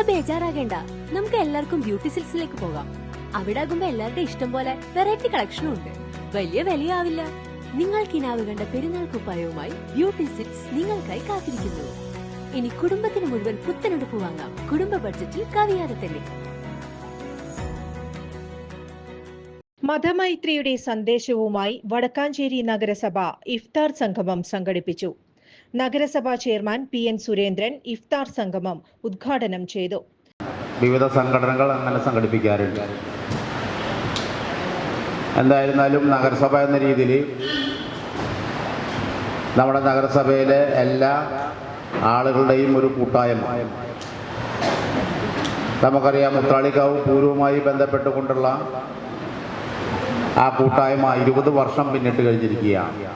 ബേജാറാകേണ്ട, നമുക്ക് എല്ലാവർക്കും ബ്യൂട്ടി സിൽക്സിലേക്ക് പോകാം. അവിടെ ആകുമ്പോ എല്ലാവരുടെ ഇഷ്ടം പോലെ വെറൈറ്റി കളക്ഷനും ഉണ്ട്. വലിയ വിലയാവില്ല. നിങ്ങൾ കിനാവ് കണ്ട പെരുന്നാൾ കുപ്പായവുമായി ബ്യൂട്ടി സിൽക്സ് നിങ്ങൾക്കായി കാത്തിരിക്കുന്നു. ഇനി കുടുംബത്തിന് മുഴുവൻ പുത്തനെടുപ്പ് വാങ്ങാം, കുടുംബ ബഡ്ജറ്റിൽ കവിയാതെ തന്നെ. മതമൈത്രിയുടെ സന്ദേശവുമായി വടക്കാഞ്ചേരി നഗരസഭ ഇഫ്താർ സംഗമം സംഘടിപ്പിച്ചു. നഗരസഭാ ചെയർമാൻ PN സുരേന്ദ്രൻ ഇഫ്താർ സംഗമം ഉദ്ഘാടനം ചെയ്തു. വിവിധ സംഘടനകൾ അങ്ങനെ സംഘടിപ്പിക്കാറുണ്ട്. എന്തായിരുന്നാലും നഗരസഭ എന്ന രീതിയിൽ നമ്മുടെ നഗരസഭയിലെ എല്ലാ ആളുകളുടെയും ഒരു കൂട്ടായ്മ, നമുക്കറിയാം ഉത്രാളിക്കാവ് പൂരവുമായി ബന്ധപ്പെട്ടുകൊണ്ടുള്ള ആ കൂട്ടായ്മ 20 വർഷം പിന്നിട്ട് കഴിഞ്ഞിരിക്കുകയാണ്.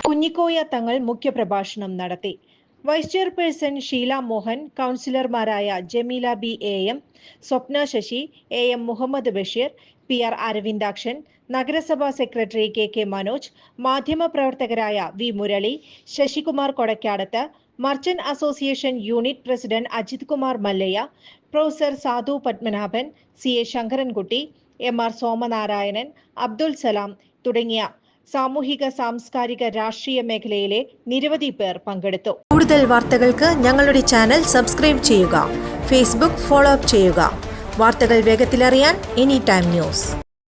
കുഞ്ഞിക്കോയ തങ്ങൾ മുഖ്യപ്രഭാഷണം നടത്തി. വൈസ് ചെയർപേഴ്സൺ ഷീല മോഹൻ, കൗൺസിലർമാരായ Jameela B AM, Swapna Sasi, AM Muhammad Basheer, PR Aravindakshan, നഗരസഭാ സെക്രട്ടറി KK മനോജ്, മാധ്യമപ്രവർത്തകരായ V Murali, Sasikumar Kodakkadath, merchant association unit president Ajith Kumar Mallayya, professor Sadhu Padmanabhan, CA Sankarankutty, MR Somanarayanan, Abdul Salam തുടങ്ങിയ സാമൂഹിക സാംസ്കാരിക രാഷ്ട്രീയ മേഖലയിലെ നിരവധി പേർ പങ്കെടുത്തു. കൂടുതൽ വാർത്തകൾക്ക് ഞങ്ങളുടെ ചാനൽ സബ്സ്ക്രൈബ് ചെയ്യുക. ഫേസ്ബുക്ക് ഫോളോ അപ്പ് ചെയ്യുക. വാർത്തകൾ വേഗത്തിലറിയാൻ Anytime News.